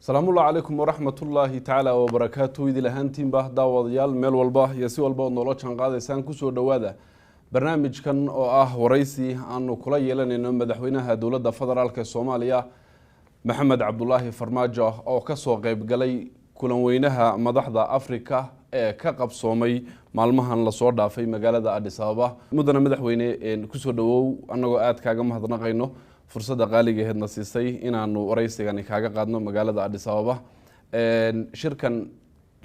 السلام الله عليكم ورحمة الله تعالى وبركاته. إذا لهانتين به داوديال ميل والباه يسي والباه نولو كان قاعد سان كسو دواده برنامج كان ورئيسي أنه كل يلان إنه مدحوينها دولة فدرالك الصومالية محمد عبد الله فرماجة أو كسو قيب قلي كلوينها مدحضة أفريكا كقب صومي مالمهن لصوردا في مقالة أديس أبابا مدن مدحويني كسو دو أنه قاعد كاغم هذا قينو فرصة قالية هدنا سيسي إنه ورئيسي يعني كاغا قادنو مقالة أديس أبابا شركة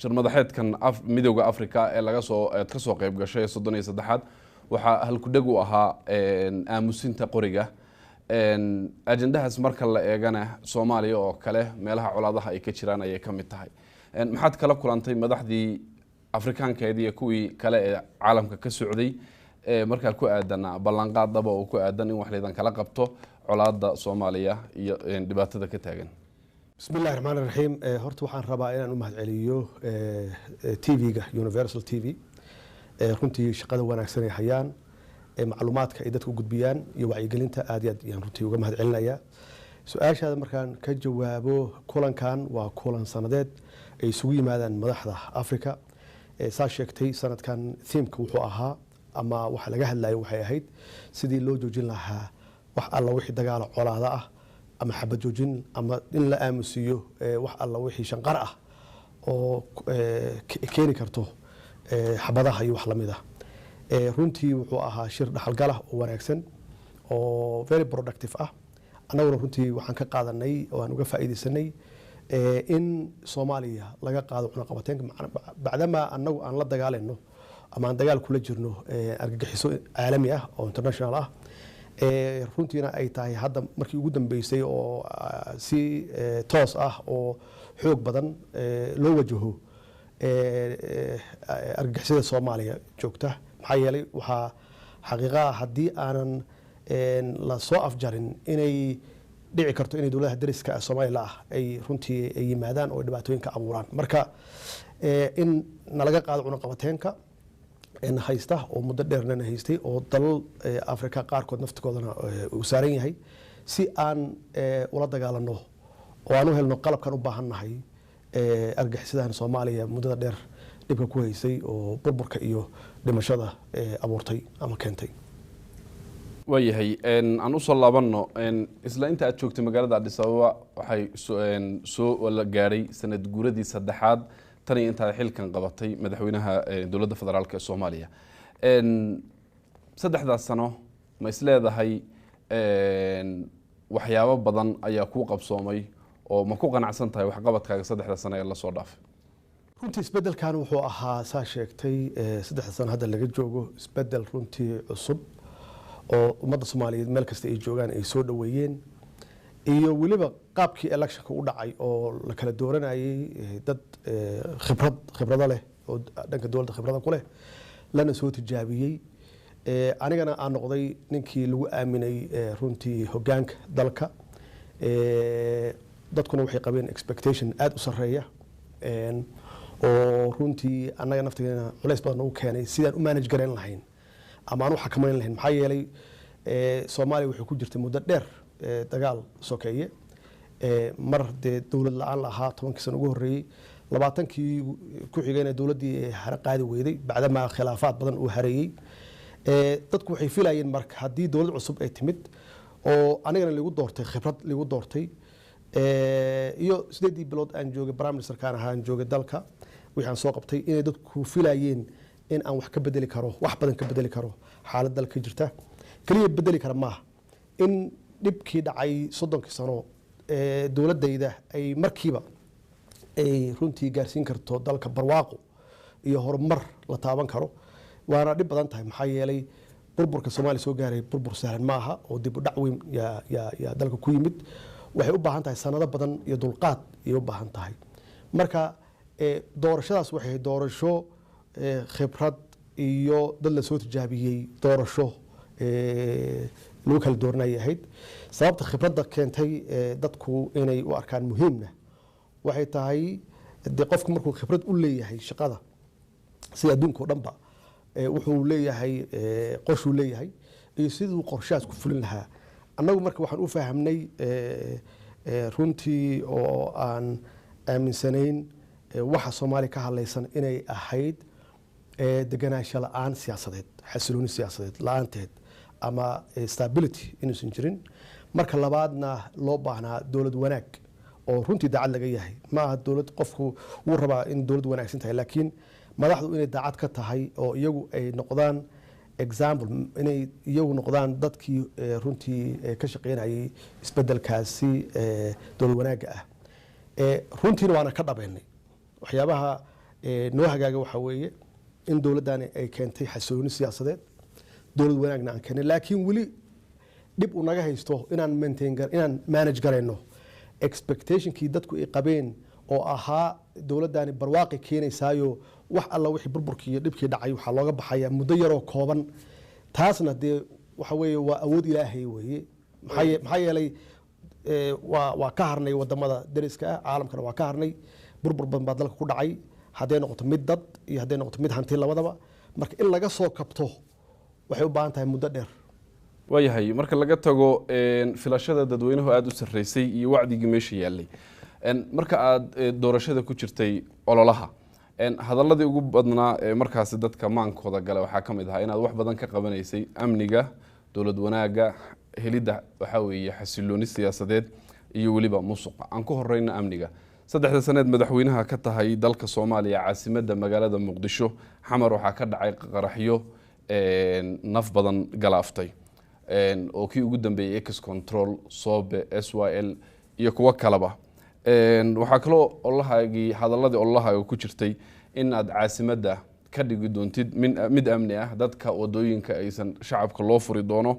مدحيت كان ميدوغا أفريكا اللي كسو قيب قشاي صدني صدحات waxa halkudhagu ahaa aamusinta qoriga ajandahaas marka la eegana Soomaaliya oo kale meelaha colaadaha ay ka jiraan ay ka mid tahay maxaad kala kulantay madaxdii Afrikaankeedii iyo kuwii kale ee caalamka ka socday marka ku aadana ballanqaadaba oo ku aadan in wax leedan kala qabto colaada Soomaaliya iyo dhibaatada ka taagan bismillaahir rahmaanir rahiim horta waxaan rabaa inaan u mahadceliyo TV-ga Universal TV runtii shaqada wanaagsan ay hayaan macluumaadka ay dadku gudbiyaan iyo wacyigelinta aad iyo aad ayaan runtii uga mahadcelinayaa su'aashaada markaan ka jawaabo kulankan waa kulan sanadeed ay isugu yimaadaan madaxda Afrika saa sheegtay sanadkan theme-ka wuxuu ahaa ama waxa laga hadlayo waxay ahayd sidii loo joojin lahaa wax alla wixii dagaal colaada ah ama xabad joojin ama in la aamusiyo wax alla wixii shanqar ah oo keeni karto xabadaha iyo wax lamid ah runtii wuxuu ahaa shir dhaxalgal ah oo wanaagsan oo very productive ah anaguna runtii waxaan ka qaadanay oo aan uga faa'iideysanay in Soomaaliya laga qaado cunaqabateynka bacdama anagu aan la dagaalano ama aan dagaal kula jirno argagixiso caalami ah oo international ah runtiina ay tahay hadda markii ugu dambeysay oo si toos ah oo xoog badan loo wajaho argagixisada Soomaaliya joogta maxaa yeelay waxa xaqiiqo ah hadii aanan la soo afjarin inay dhici karto inay dawladda dariska Soomaaliya ay runtii ay yimaadaan oo dhibaatooyinka abuuraan marka in nalaga qaado cunaqabateynka in haysta oo muddo dheerna haystay oo dalal Afrika qaarkood naftigoodana uu saaran yahay si aan ula dagaalano oo aan u helno qalabkan u baahannahay argagixisada Soomaaliya muddada dheer dibka ku haysay oo burburka iyo dhimashada abuurtay ama keentay wayahay aan u soo laabano isla inta aad joogtay magaalada Addis Ababa waxay soo wala gaaray sanad guuradii saddexaad tan inta xilkan qabatay madaxweynaha dawladda federaalka ee Soomaaliya saddexdaas sano ma isleedahay waxyaabo badan ayaa ku qabsoomay oo ma ku qanacsan tahay wax qabadkaaga saddexda sano ee la soo dhaafay runtii isbedelkan wuxuu ahaa saa sheegtay saddexda sano hadda laga joogo isbedel runtii cusub oo ummadda Soomaaliyeed meel kasta ay joogaan ay soo dhaweeyeen iyo waliba qaabkii electionka u dhacay oo la kala dooranayay dad khibrad leh oo dhanka dawladda khibrada ku leh lana soo tijaabiyay anigana aan noqday ninkii lagu aaminay runtii hoggaanka dalka dadkuna waxay qabeen expectation aad u sareeya oo runtii annaga naftigeena culays badan u keenay sidaan u manage garan lahayn ama aan u xakameyn lahayn maxaa yeelay Soomaaliya wuxuu ku jirtay muddo dheer dagaal sokeeye mar dawlad la'aan lahaa 10 sano ugu horeeyay 20kii ku xigayna dawladdii qaadi weyday bacdama khilaafaad badan uu hareeyay dadku waxay filayeen marka hadii dawlad cusub ay timid oo anigana lagu doortay khibrad lagu doortay iyo 8 bilood aan joogay prime minister kaan ahaan joogay dalka waxaan soo qabtay inay dadku filayeen in aan wax ka bedeli karo wax badan ka bedeli karo xaalad dalka jirta kaliya bedeli kara ma in dibkii dhacay 30 sano dawladayda ay markiiba ay runtii gaarsiin karto dalka barwaaqo iyo horumar la taaban karo waana dib badan tahay maxaa yeelay burburka Soomaaliya soo gaaray burbur sahlan ma aha oo dib u dhac weyn ya dalka ku yimid waxay u baahan tahay sanado badan iyo dulqaad ay u baahan tahay marka doorashadaas waxay doorasho khibrad iyo dad la soo tijaabiyay doorasho loo kala dooranay ahayd sababta khibradda keentay dadku inay u arkaan muhiimna waxay tahay qofku markuu khibrad u leeyahay shaqada si adduunka oo dhanba wuxuu leeyahay qorshe leeyahay iyo sidoo qorshaas ku fulin lahaa annagu marka waxaan u fahamnay runtii oo aan aaminsanayn waxa Soomaaliya ka hadlaysan inay ahayd deganaansho la'aan siyaasadeed xasilooni siyaasadeed la'aanteed ama stability inuusan jirin marka labaadna loo baahnaa dowlad wanaag oo runtii daacad laga yahay ma aha dowlad qofku uu rabaa in dowlad wanaagsan tahay laakiin madaxdu inay daacad ka tahay oo iyagu ay noqdaan example inay iyagu noqdaan dadkii runtii ka shaqeynayay isbedelkaasi dowlad wanaaga ah runtiina waana ka dhabeynay waxyaabaha noo hagaaga waxa weeye in dowladdaani ay keentay xasilooni siyaasadeed dowlad wanaagna aan keenay laakiin weli dib u naga haysto inaan manage garayno expectationkii dadku ay qabeen oo ahaa dowladdaani barwaaqi keenaysaayo wax alla wixii burburkii iyo dhibkii dhacay waxaa looga baxaya muddo yaroo kooban taasna dee waxa weeye waa awood ilaahay weeye maxaa yeelay waa ka harnay wadamada dariska ah caalamkana waa ka harnay burbur badan baa dalka ku dhacay hadday noqoto mid dad iyo hadday noqoto mid hanti labadaba marka in laga soo kabto waxay u baahan tahay muddo dheer waayahay marka laga tago filashada dadweynuhu aada u sarreysay iyo wacdigii meesha yaallay marka aada doorashada ku jirtay ololaha hadaladii ugu badnaa ee markaasi dadka maankooda gale waxaa ka mid ahaa inaad wax badan ka qabanaysay amniga dowlad wanaaga helidda waxaa weeye xasilooni siyaasadeed iyo weliba musuqa aan ku horeyna amniga 3 saneed madaxweynaha ka tahay dalka Soomaaliya caasimadda magaalada Muqdisho xamar waxaa ka dhacay qaraxyo naf badan galaaftay oo kii ugu dambeeyay X control Sobe SYL iyo kuwa kaleba waxaa kaloo olahaagii hadaladii olahaaga ku jirtay in aad caasimadda ka dhigi doontid mid amni ah dadka wadooyinka aysan shacabka loo furi doono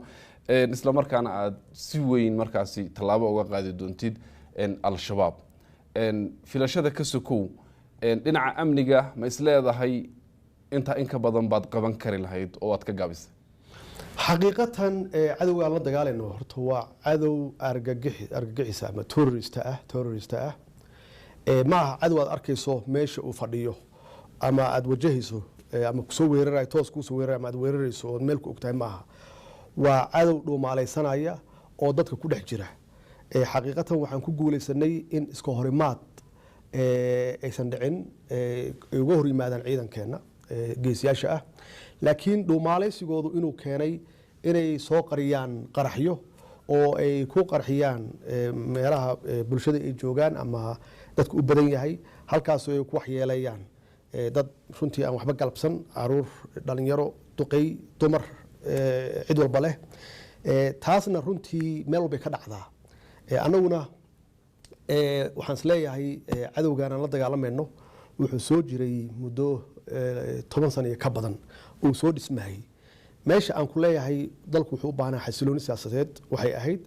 isla markaana aad si weyn markaasi tallaabo uga qaadi doontid al-shabaab filashada ka sokow dhinaca amniga ma isleedahay inta in ka badan baad qaban kari lahayd oo aad ka gaabisay xaqiiqatan cadowga aan la dagaalayno horta waa cadow argagixisa ama terrorist ah ma aha cadow aad arkayso meesha uu fadhiyo ama aad wajahayso ama kusoo weerarayo toos kusoo weerarayo ama aad weerarayso oo meel ku ogtahay ma aha waa cadow dhuumaalaysanaya oo dadka ku dhex jira xaqiiqatan waxaan ku guulaysanay in iska horimaad aysan dhicin ay uga hor yimaadaan ciidankeena geesiyaasha ah laakiin dhuumaalaysigoodu inuu keenay inay soo qariyaan qaraxyo oo ay ku qarxiyaan meelaha bulshada ay joogaan ama dadku u badan yahay halkaasoo ay ku waxyeelayaan dad runtii aan waxba galabsan caruur dhalinyaro duqey dumar cid walba leh taasna runtii meel walbay ka dhacdaa annaguna waxaan isleeyahay cadowgaan aan la dagaalamayno wuxuu soo jiray muddo 10 sano iyo ka badan uu soo dhismayay meesha aan ku leeyahay dalku wuxuu u baahnaa xasilooni siyaasadeed waxay ahayd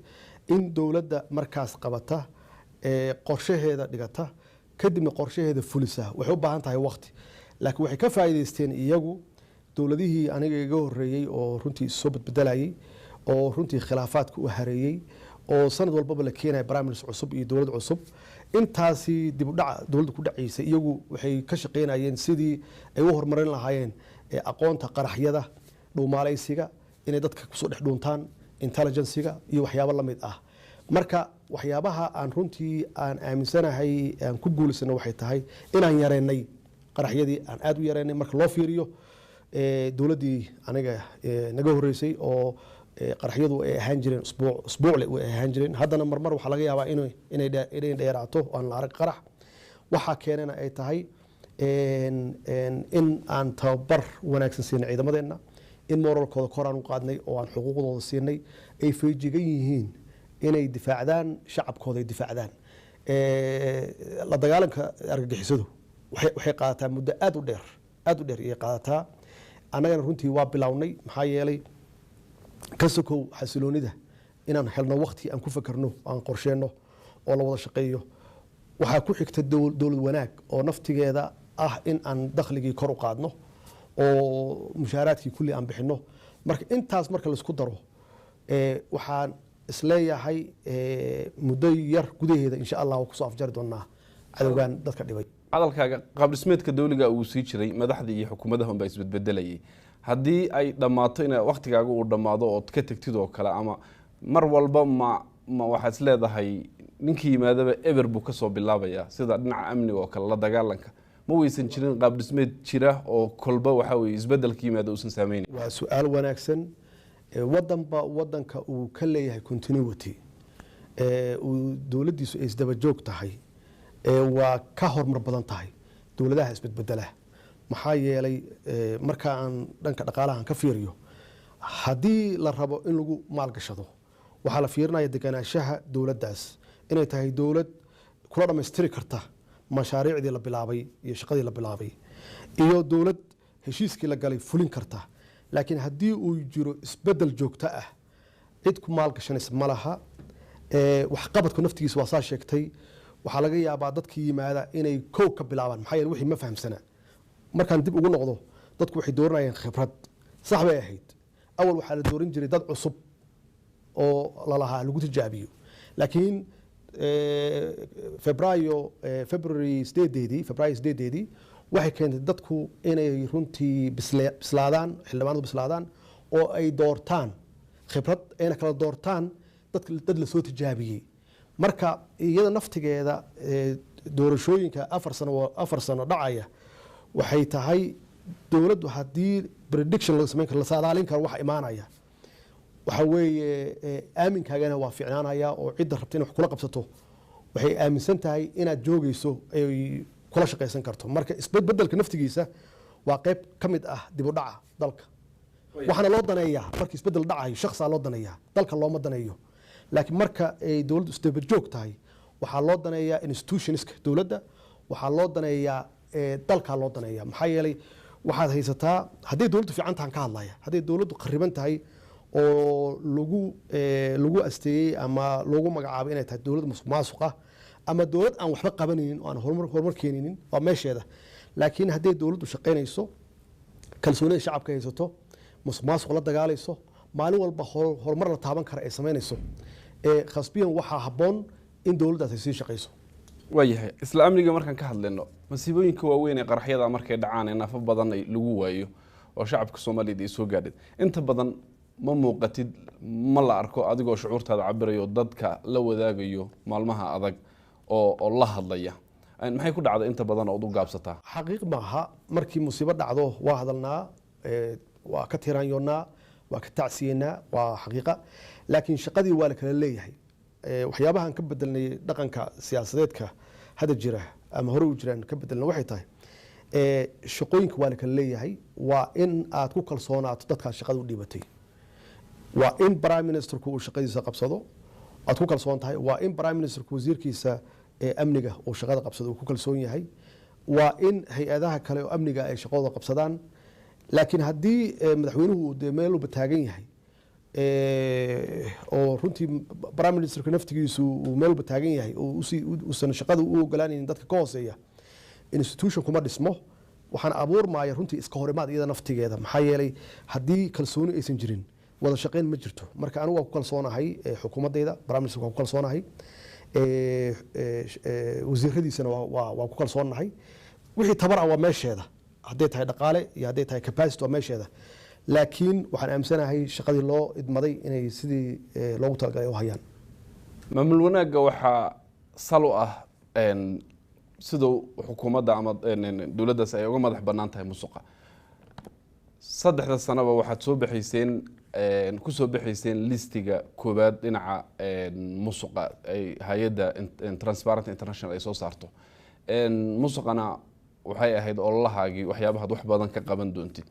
in dowladda markaas qabata qorshaheeda dhigata kadibna qorshaheeda fulisa waxay u baahan tahay waqti laakiin waxay ka faa'iideysteen iyagu dowladihii aniga iga horeeyay oo runtii soo badbedelayay oo runtii khilaafaadka u hareeyay oo sanad walbaba la keenay barnaamij cusub iyo dowlad cusub intaasi dib u dhac dowladda ku dhacaysay iyagu waxay ka shaqeynayeen sidii ay u horumarin lahaayeen aqoonta qaraxyada dhuumaalaysiga inay dadka kusoo dhex dhuuntaan intelligenciga iyo waxyaabo la mid ah marka waxyaabaha aan runtii aan aaminsanahay aan ku guulisano waxay tahay inaan yareynay qaraxyadii aan aad u yareynay marka loo fiiriyo dowladdii aniga naga horeysay oo qaraxyadu ay ahaan jireen usbuucle way ahaan jireen haddana marmar waxaa laga yaabaa inay dheeraato aan la arag qarax waxaa keenana ay tahay in aan tababar wanaagsan siinay ciidamadeenna in moralkooda kor aan u qaadnay oo aan xuquuqdooda siinay ay feejigan yihiin inay difaacdaan shacabkooda ay difaacdaan la dagaalanka argagixisadu waxay qaadataa muddo aad u dheer ayay qaadataa annagana runtii waa bilownay maxaa yeelay ka sokow xasiloonida inaan helno waqti aan ku fakarno aan qorsheenno oo la wada shaqeeyo waxaa ku xigta dowlad wanaag oo naftigeeda ah in aan dakhligii kor u qaadno oo mushaaraadkii kulli aan bixinno marka intaas marka laisku daro waxaan isleeyahay muddo yar gudaheeda insha allah waa kusoo afjari doonaa cadowgan dadka dhibay hadalkaaga qaab dhismeedka dawliga uu sii jiray madaxdii iyo xukuumadaha unbaa isbedbedelayay haddii ay dhammaato in waqtigaaga uu dhammaado ood ka tagtid oo kale ama mar walba ma ma waxaad isleedahay ninkii yimaadaba eber buu kasoo bilaabayaa sida dhinaca amniga oo kale la dagaalanka ma weysan jirin qaab dhismeed jira oo kolba waxa weeye isbedelka yimaada uusan saameynin waa su-aal wanaagsan wadanba wadanka uu ka leeyahay continuity uu dowladdiisu ay isdaba joog tahay waa ka horumar badan tahay dowladaha isbedbedela maxaa yeelay marka aan dhanka dhaqaalahan ka fiiriyo haddii la rabo in lagu maalgashado waxaa la fiirinaya deganaanshaha dowladdaas inay tahay dowlad kula dhammaystiri karta mashaariicdii la bilaabay iyo shaqadii la bilaabay iyo dowlad heshiiskii la galay fulin karta laakiin haddii uu jiro isbedel joogto ah cid ku maalgashanaysa ma laha waxqabadku naftigiisa waa saa sheegtay waxaa laga yaabaa dadkii yimaada inay kow ka bilaabaan maxaa yeele wixii ma fahamsana markaan dib ugu noqdo dadku waxay dooranayeen khibrad sax bay ahayd awal waxaa la dooran jiray dad cusub oo lalahaa lagu tijaabiyo laakiin february 8 waxay keentay dadku inay runtii bislaadaan xildhibaanadu bislaadaan oo ay doortaan khibrad ayna kala doortaan dad la soo tijaabiyey marka iyada naftigeeda doorashooyinka 4 sano dhacaya waxay tahay dowladdu haddii prediction laga samayn karo la saadaalin karo waxa imaanaya waxa weeye aaminkaagana waa fiicnaanaya oo cidda rabta in wax kula qabsato waxay aaminsan tahay inaad joogayso ay kula shaqaysan karto marka isbedbedelka naftigiisa waa qayb ka mid ah dib u dhaca dalka waxaana loo daneeyaa markii isbedel dhacayo shakhsaa loo daneeyaa dalka looma daneeyo laakiin marka ay dowladdu isdaba joog tahay waxaa loo daneeyaa institutionska dowladda waxaa loo daneeyaa dalkaa loo daneeyaa maxaa yeelay waxaad haysataa hadday dowladdu fiican tahan ka hadlaya hadday dowladdu qariban tahay oo lagu asteeyey ama lagu magacaabay inay tahay dowlad musuq maasuq ah ama dowlad aan waxba qabanaynin oo aan horumar keenaynin waa meesheeda laakiin hadday dowladdu shaqaynayso kalsoonida shacabka haysato musuq maasuq la dagaalayso maalin walba horumar la taaban kara ay samaynayso khasbiyan waxaa habboon in dowladdaas ay sii shaqayso waayahay isla amniga markaan ka hadlayno masiibooyinka waaweyn ee qaraxyada markay dhacaan ee naafo badan lagu waayo oo shacabka Soomaaliyeed ay soo gaadhay inta badan ma muuqatid ma la arko adigoo shucuurtaada cabirayo dadka la wadaagayo maalmaha adag oo la hadlaya maxay ku dhacday inta badan oo u gaabsataa xaqiiq maaha markii musiibo dhacdo waa hadalnaa waa ka tiraanyoonaa waa ka tacsiyeynaa waa xaqiiqa laakiin shaqadii waa la kala leeyahay waxyaabahan ka bedelnay dhaqanka siyaasadeedka hada jira ama hore u jiraan ka bedelna waxay tahay shaqooyinka waa la kala leeyahay waa in aad ku kalsoonaato dadkaas shaqada u dhiibatay waa in prime ministerku uu shaqadiisa qabsado aad ku kalsoon tahay waa in prime ministerku wasiirkiisa amniga uu shaqada qabsado uu ku kalsoon yahay waa in hay-adaha kale oo amniga ay shaqadooda qabsadaan laakiin haddii madaxweynuhu uu meel walba taagan yahay oo runtii prime ministerka naftigiisu uu meel walba taagan yahay oo uusan shaqada u ogolaanaynin dadka ka hooseeya institution kuma dhismo waxaan abuurmaya runtii iska horimaad iyada naftigeeda maxaa yeelay haddii kalsooni aysan jirin wada shaqayn ma jirto marka anigu waa ku kalsoonahay xukuumadayda prime minister waa ku kalsoonahay wasiiradiisana waa ku kalsoonahay wixii tabar ah waa meesheeda hadday tahay dhaqaale iyo hadday tahay capacity waa meesheeda laakiin waxaan aaminsanahay shaqadii loo idmaday inay sidii loogu talagalay u hayaan maamul wanaagga waxaa sal u ah sidoo xukuumadda ama dowladdaas ay uga madax bannaan tahay musuqa 3 sanaba waxaad soo bixiseen ku soo bixiseen listiga koobaad dhinaca musuqa ay hay'adda Transparency International ay soo saarto musuqana waxay ahayd ololahaagii waxyaabaha wax badan ka qaban doontid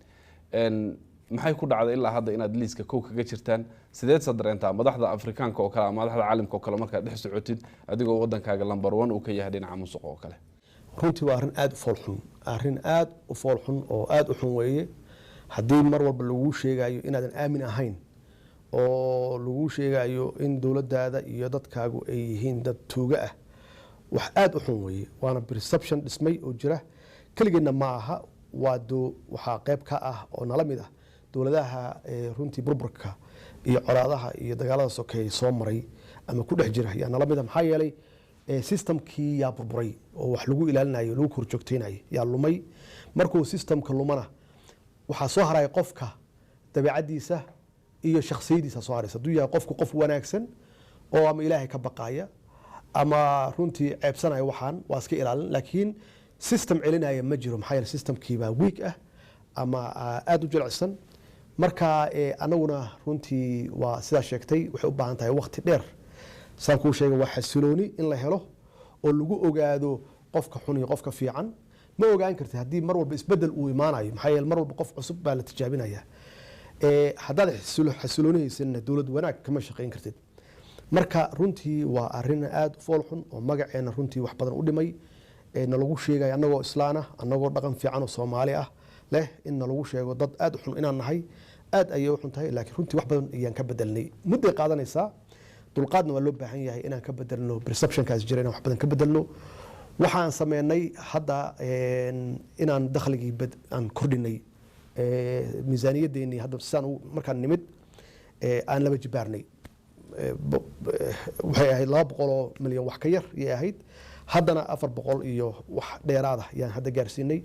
maxay ku dhacday ilaa hadda inaad liiska kow kaga jirtaan sideed sadreentaa madaxda Afrikaanka oo kale ama madaxda caalamka oo kale markaad dhex socotid adigoo wadankaaga number 1 uu ka yahay dhinaca musuq oo kale runtii waa arrin aad u foolxun oo aad u xun weeye haddii mar walba lagu sheegayo inaadan aamin ahayn oo lagu sheegayo in dowladdaada iyo dadkaagu ay yihiin dad tuuga ah wax aad u xun weeye waana perception dhismay oo jira keligeedna ma aha waxaa qayb ka ah oo nala mid ah dowladaha runtii burburka iyo colaadaha iyo dagaalada sokeeye soo maray ama ku dhex jira yaa nala mid ah maxaa yeelay systemkii yaa burburay oo wax lagu ilaalinayo lagu korjoogteynayo yaa lumay markuu systemka lumana waxaa soo haraya qofka dabeecadiisa iyo shakhsiyadiisa soo haraysa hadduu yahay qofku qof wanaagsan oo ama ilaahay ka baqaya ama runtii ceebsanaya waxaan waa iska ilaalin laakiin system celinaya ma jiro maxaa yeele systemkii baa weak ah ama aad u jilicsan marka anaguna runtii waa sidaa sheegtay waxay u baahan tahay waqti dheer saan kuu sheegay waa xasilooni in la helo oo lagu ogaado qofka xun iyo qofka fiican ma ogaan kartid haddii mar walba isbedel uu imaanayo maxaa yeele mar walba qof cusub baa la tijaabinaya haddaad xasiloonihaysanna dowlad wanaag kama shaqayn kartid marka runtii waa arin aad u fool xun oo magaceena runtii wax badan u dhimay nalagu sheegay anagoo islaan ah anagoo dhaqan fiican oo soomaali ah leh in nalagu sheego dad aad u xun inaan nahay aad ayay u xun tahay laakiin runtii wax badan ayaan ka bedelnay mudday qaadanaysaa dulqaadna waa loo baahan yahay inaan ka bedelno perceptionkaas jira inaan wax badan ka bedelno waxaan sameynay hadda inaan dakhligii aan kordhinay miisaaniyadeennii hadda sidaan markaan nimid aan laba jibaarnay waxay ahayd 200 milyan wax ka yar ayay ahayd haddana 400 iyo wax dheeraada ayaan hadda gaarsiinay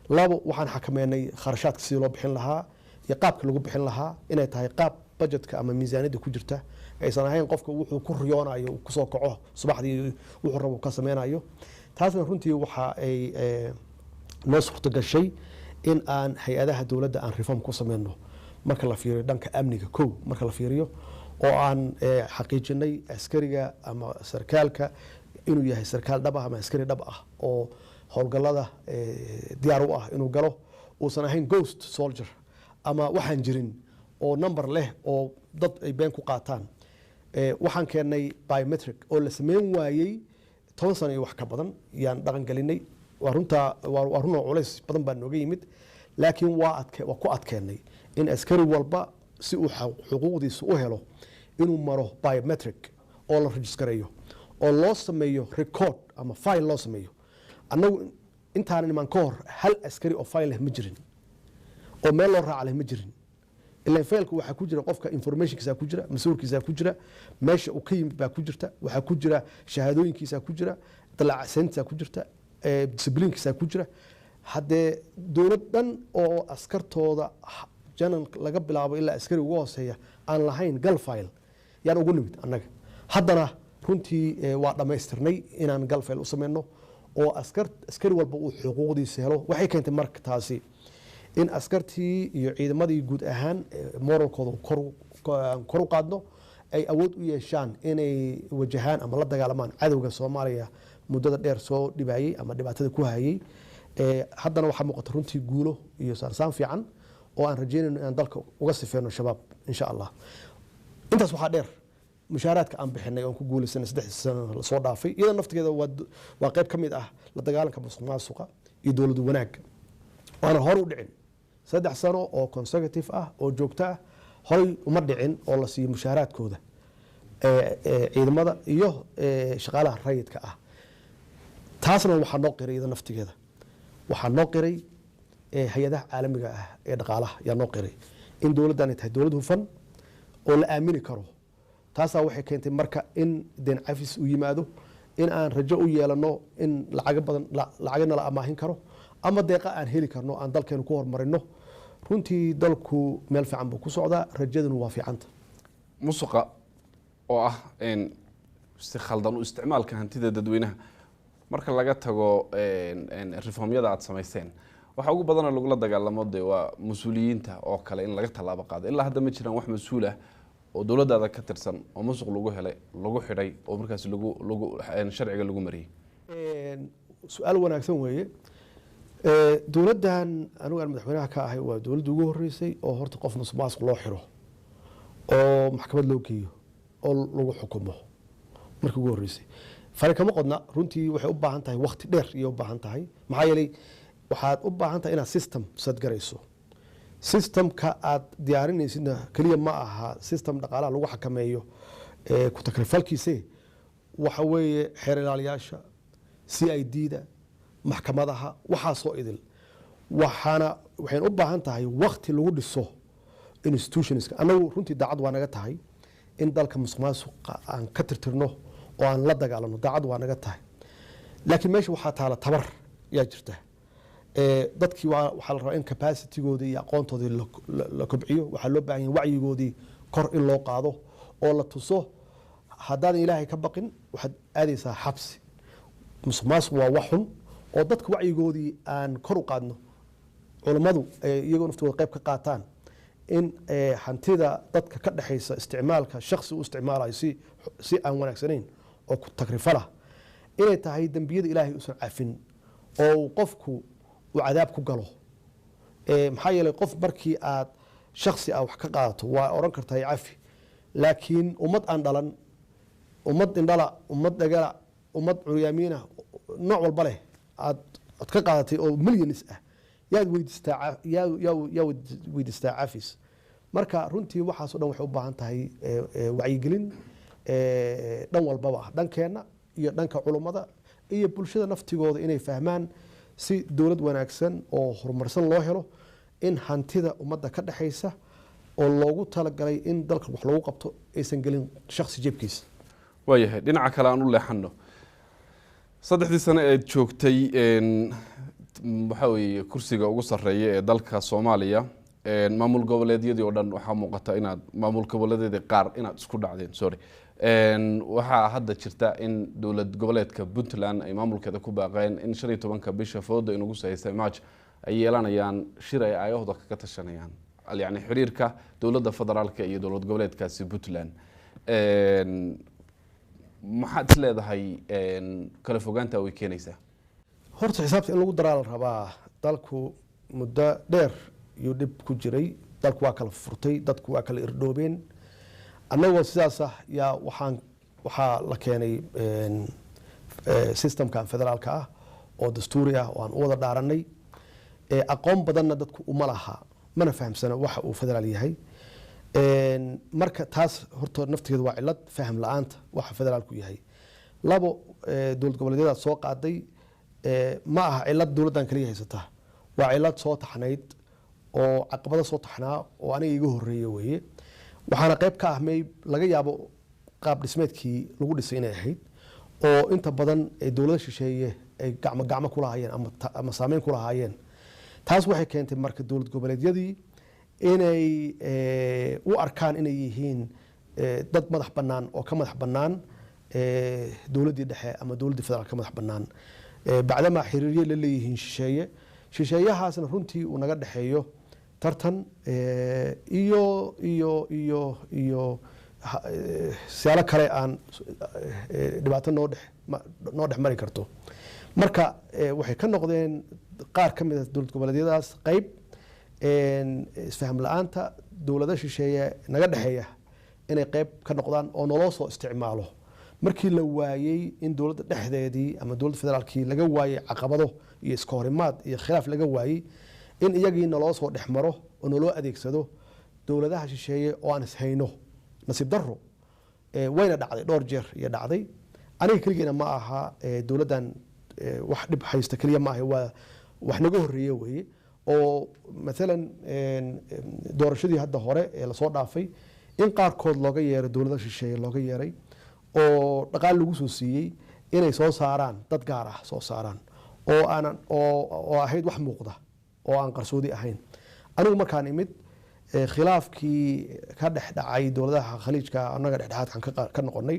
labo waxaan xakameynay kharashaadka sidii loo bixin lahaa iyo qaabka lagu bixin lahaa inay tahay qaab budgetka ama miisaaniyadda ku jirta aysan ahayn qofka wuxuu ku riyoonayo ku soo kaco subaxdii wuxuu rabo ka sameynayo taasna runtii waxa ay noo suurto gashay in aan hay-adaha dowladda aan reform ku sameyno marka la fiiriyo dhanka amniga kow marka la fiiriyo oo aan xaqiijinay askariga ama sarkaalka inuu yahay sarkaal dhab ah ama askari dhab ah oo howlgallada diyaar u ah inuu galo uusan ahayn ghost soldier ama waxaan jirin oo number leh oo dad ay been ku qaataan waxaan keennay biometric oo la sameyn waayey 10 sano iyo wax ka badan yaan dhaqan gelinay waa runoo culays badan baa nooga yimid laakiin waa ku adkeennay in askari walba si uu xuquuqdiisa u helo inuu maro biometric oo la registareeyo oo loo sameeyo record ama file loo sameeyo annagu intaan iman ka hor hal askari oo file leh ma jirin oo meel loo raaca leh ma jirin ilaa failku waxa ku jira qofka informationkiisa ku jira masuulkiisa ku jira meesha uu ka yimid baa ku jirta waxa ku jira shahaadooyinkiisa ku jira dalacayntiisa ku jirta disciplinekiisa ku jira haddee dowlad dhan oo askartooda janan laga bilaabo ilaa askari ugu hooseeya aan lahayn gal file yaan ugu nimid annaga haddana runtii waa dhammaystirnay inaan gal file u sameyno oo askari walba uu xuquuqdiisa helo waxay keentay marka taasi in askartii iyo ciidamadii guud ahaan moralkooda kor u qaadno ay awood u yeeshaan inay wajahaan ama la dagaalamaan cadowga Soomaaliya muddada dheer soo dhibayay ama dhibaatada ku hayay haddana waxa muuqata runtii guulo iyo saarsaan fiican oo aan rajeynayno inaan dalka uga sifeeno shabaab insha Allah intaas waxa dheer mushaaraadka aan bixinay oo ku guulaysan 3 sano la soo dhaafay iyada naftigeeda waa qayb kamid ah la dagaalanka musuqmaasuqa iyo dawlad wanaag waana hor u dhicin 3 sano oo consecutive ah oo joogto ah horay uma dhicin oo la siiyo mushaaraadkooda ciidamada iyo shaqaalaha rayidka ah taasna waxa noo qiray iyada naftigeeda waxa noo qiray hay'adaha caalamiga ah ee dhaqaalaha yaa noo qiray in dawladdan ay tahay dawlad hufan oo la aamini karo taasaa waxay keentay marka in deen cafis u yimaado in aan rajo u yeelano in lacagna la amaahin karo ama deeqa aan heli karno aan dalkeenu ku horumarino runtii dalku meel fiican buu ku socdaa rajaduna waa fiicanta musuqa oo ah si khaldan u isticmaalka hantida dadweynaha marka laga tago reformyada aad samayseen waxa ugu badan lagu la dagaalamo waa mas'uuliyiinta oo kale in laga talaabo qaado ilaa hadda ma jiraan wax mas'uul ah oo dawladda ka tirsan oo musuq lagu helay lagu xidhay oo markaas lagu sharciga lagu mariyay su'aal wanaagsan weeye dawladdan anigu aan madaxweynaha ka ahay waa dawladda ugu horeysay oo horta qof musuqmaasuq loo xiro oo maxkamad loo geeyo oo lagu xukumo markii ugu horeysay fari kama qodna runtii waxay u baahan tahay waqti dheer iyo u baahan tahay maxaa yeelay waxaad u baahan tahay inaad system sadgarayso systemka aad diyaarinaysidna kaliya ma aha system dhaqaalaha lagu xakameeyo ku takrifalkiisa waxa weeye xeer ilaaliyaasha CID-da maxkamadaha waxa soo idil waxaan u baahan tahay waqti lagu dhiso institutions anagu runtii daacad waa naga tahay in dalka musuqmaasuqa aan ka tirtirno oo aan la dagaalano daacad waa naga tahay laakiin meesha waxaa taala tabar yaa jirta dadkii waxaa la rabaa in capacity-goodii iyo aqoontoodii la kobciyo waxaa loo baahan yahay wacyigoodii kor in loo qaado oo la tuso haddaadan ilaahay ka baqin waxaad aadaysaa xabsi. musuqmaasuq waa wax xun oo dadka wacyigoodii aan kor u qaadno, culammadu iyagoo naftooda qayb ka qaataan in hantida dadka ka dhexaysa isticmaalka shakhsi u isticmaalayo si aan wanaagsanayn oo ku tagrifala inay tahay dembiyada ilaahay uusan cafin oo qofku uu cadaab ku galo. maxaa yeelay qof markii aad shakhsi wax ka qaadato waa oran kartaa cafi, laakiin ummad aan dhalan, ummad indhala, ummad dhagala, ummad curyaamiina nooc walba leh aad ka qaadatay oo milyanis ah yaad weydiistaa cafis. marka runtii waxaasoo dhan waxay u baahan tahay wacyigelin dhan walbaba ah, dhankeenna iyo dhanka culummada iyo bulshada naftigooda inay fahmaan si dowlad wanaagsan oo horumarsan loo helo in hantida ummadda ka dhexaysa oo loogu talagalay in dalka wax lagu qabto aysan gelin shakhsi jeebkiisa. waayahay dhinaca kale aan u leexano, 3 sano ee joogtay waxa weeye kursiga ugu sarreeya ee dalka Soomaaliya, maamul goboleedyadii oo dhan waxaa muuqata inaad maamul goboleedyadii qaar inaad isku dhacdeen. waxaa hadda jirta in dowlad goboleedka Puntland ay maamulkeeda ku baaqeen in 15 bisha fooda inugu sahaysay March ay yeelanayaan shir ay ayahooda ka tashanayaan, yani xiriirka dowladda federaalka iyo dowlad goboleedkaasi Puntland. maxaad leedahay kala fogaanta way keenaysaa? horta xisaabta in lagu daraa la rabaa. dalku muddo dheer iyo dib ku jiray, dalku waa kala furtay, dadku waa kala irdhoobeen. annagoo sidaas ah yaa waxaa la keenay systemkan federaalka ah oo dastuuri ah oo aan u wada dhaaranay. aqoon badanna dadku uma laha, mana fahamsana waxa uu federaal yahay. marka taas horta nafteedu waa cilad faham la-aanta waxa federaalku yahay. labo, dowlad goboleedyada soo qaaday ma aha cilad dowladdan kaliya haysata, waa cilad soo taxnayd oo caqabada soo taxnaa oo aniga iga horeeya weeye. waxaana qayb ka ah may laga yaabo qaab dhismeedkii lagu dhisay inay ahayd oo inta badan dowlada shisheeye ay gacmo ku lahaayeen ama saameyn ku lahaayeen. taas waxay keentay marka dowlad goboleedyadii inay u arkaan inay yihiin dad madax bannaan oo ka madax bannaan dowladdii dhexe ama dowladdii federaal ka madax bannaan, bacdamaa xiriirye la leeyihiin shisheeyahaasna runtii uu naga dhexeeyo tartan iyo siyaalo kale aan dhibaato noo dhex mari karto. marka waxay ka noqdeen qaar ka mid ah dowlad goboleedyadaas qayb isfaham la-aanta dowlada shisheeye naga dhexeeya inay qayb ka noqdaan oo naloo soo isticmaalo. markii la waayey in dowladda dhexdeedii ama dowladda federaalkii laga waayey caqabado iyo iska horimaad iyo khilaaf laga waayey, in iyagii naloo soo dhex maro oo naloo adeegsado dowladaha shisheeye oo aan ishayno. nasiib daro wayna dhacday, dhowr jeer iyo dhacday. aniga keligeena ma aha dowladdan wax dhib haysta keliya ma aha, waa wax naga horeeye weeye. oo maalan doorashadii hadda hore ee lasoo dhaafay in qaarkood looga yeeray dowlada shisheeye looga yeeray oo dhaqaal lagu soo siiyey inay soo saaraan dad gaar ah soo saaraan oo ahayd wax muuqda oo aan qarsoodi ahayn. anigu markaan imid khilaafkii ka dhex dhacay dowladaha khaliijka annaga dhexdhexaadkan ka noqonay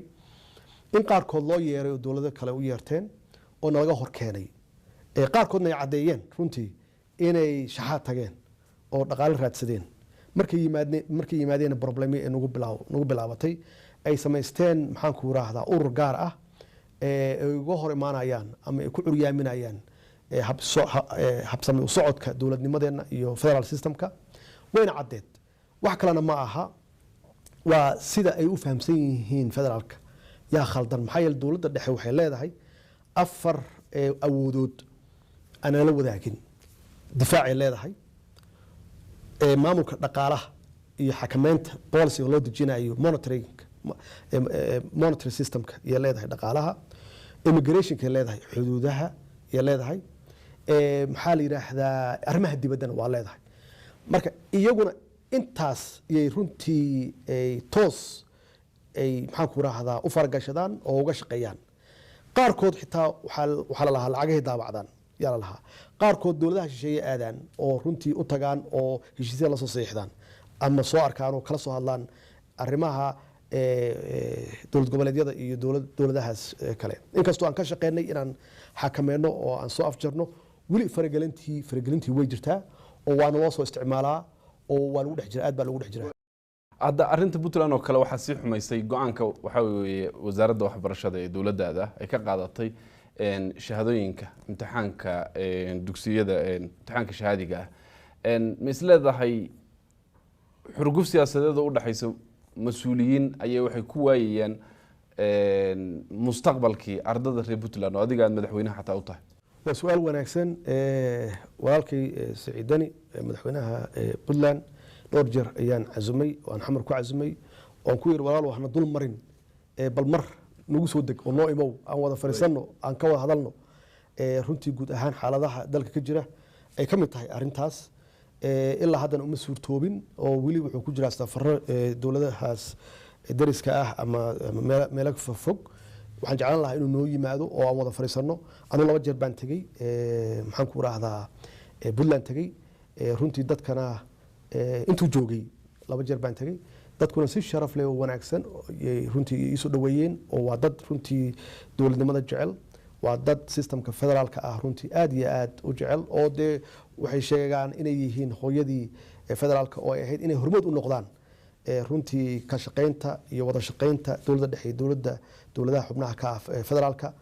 in qaarkood loo yeeray oo dowlado kale u yeerteen oo nalaga hor keenay. qaarkoodna ay caddeeyeen runtii inay shaxaad tageen oo dhaqaale raadsadeen. markay yimaadeen problemi ee nagu bilaabatay ay samaysteen maxaan ku raahdaa urur gaar ah ay uga hor imaanayaan ama ay ku curyaaminayaan habsami u socodka dowladnimadeena iyo federal systemka. wayna caddeed, wax kalena ma aha, waa sida ay u fahamsan yihiin federaalka yaa khaldan. maxaa yeele dowladda dhexe waxay leedahay 4 awoodood aan la wadaagin. difaacay leedahay, maamulka dhaqaalaha iyo xakameynta policy loo dejinayo monitoring systemka iyo leedahay dhaqaalaha, immigrationka leedahay, xuduudaha iyo leedahay, maxaa la yiraahdaa arrimaha dibaddana waa leedahay. marka iyaguna intaas iyay runtii toos ay maxaan ku raahdaa u faragashadaan oo uga shaqeeyaan. qaarkood xitaa waxaa la lahaa lacagahay daabacdaan yaa la lahaa. qaarkood dowladaha shisheeye aadaan oo runtii u tagaan oo heshiisya lasoo saxiixdaan ama soo arkaan oo kala soo hadlaan arrimaha dowlad goboleedyada iyo dowladahaas kale inkastoo aan ka shaqeynay inaan xakameyno oo aan soo afjarno weli faragelintii way jirtaa oo waana loo soo isticmaalaa oo waa lagu dhex jira aad baa lagu dhex jiraa hadda arrinta Puntland oo kale waxaa sii xumaysay go'aanka waxa weeye wasaaradda waxbarashada ee dowladda ay ka qaadatay shahaadooyinka imtixaanka dugsiyada imtixaanka shahaadiga ma isleedahay xurguf siyaasadeed oo u dhaxaysa mas'uuliyiin ayay waxay ku waayayaan mustaqbalkii ardada reer Puntland oo adiga aad madaxweynaha xataa u tahay waa su'aal wanaagsan walaalkay Saciidani madaxweynaha Puntland dhowr jeer ayaan cazumay oo aan xamar ku cazumay oo aan ku yiri walaal waxna dul marin bal mar nagu soo deg oo noo imow aan wada fariisano aan ka wada hadalno runtii guud ahaan xaaladaha dalka ka jira ay ka mid tahay arrintaas ilaa haddana uma suurtoobin oo weli wuxuu ku jiraa safarro dowladahaas dariska ah ama meelo fog waxaan jeclaan lahaa inuu noo yimaado oo aan wada fariisano anuu 2 jeer baan tegey maxaan ku raahdaa Puntland tegey runtii dadkana intuu joogay 2 jeer baan tegey dadkuna si sharaf leh oo wanaagsan runtii isu dhaweeyeen oo waa dad runtii dowladnimada jecel waa dad systemka federaalka ah runtii aad iyo aad u jecel oo de waxay sheegaan inay yihiin hooyadii federaalka oo ay ahayd inay hormood u noqdaan runtii ka shaqeynta iyo wada shaqeynta dowladda dhexe dowladaha xubnaha ka ah federaalka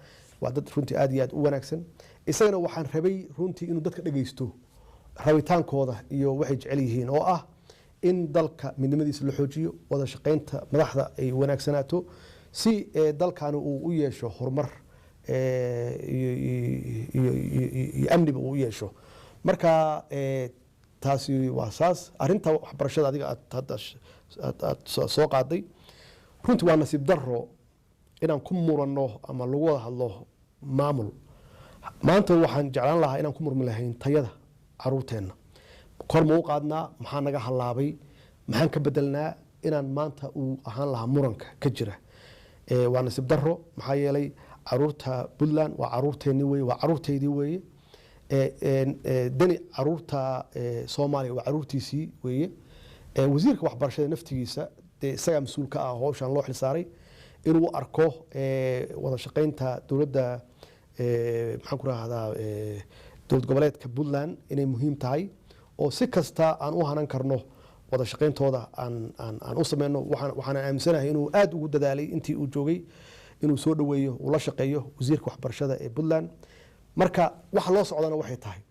waa dad runtii aad iyo aad u wanaagsan isagana waxaan rabay runtii inuu dadka dhageysto rabitaankooda iyo waxay jecel yihiin oo ah in dalka midnimadiisa la xoojiyo wada shaqeynta madaxda ay wanaagsanaato si dalkani uu u yeesho horumar iyo amniba uu u yeesho marka taasi waa saas arrinta waxbarashada adiga aad soo qaaday runtii waa nasiib darro inaan ku muranno ama lagu wada hadlo maamul maanta waxaan jeclaan lahaa inaan ku murmi lahayn tayada caruurteenna kor ma u qaadnaa maxaa naga halaabay maxaan ka bedelnaa inaan maanta uu ahaan lahaa muranka ka jira waa nasiib darro maxaa yeelay caruurta Puntland waa caruurteennii weeye waa caruurteydii weeye dani caruurta Soomaaliya waa caruurtiisii weeye wasiirka waxbarashada naftigiisa isaga mas'uul ka ah hawshan loo xilsaaray inuu arko wada shaqeynta dowladda maxaan ku raahdaa dowlad goboleedka Puntland inay muhiim tahay oo si kasta aan u hanan karno wada shaqeyntooda aan u sameeyno waxaan aaminsanahay inuu aad ugu dadaalay intii uu joogay inuu soo dhaweeyo uu la shaqeeyo wasiirka waxbarashada ee Puntland marka waxa loo socdana waxay tahay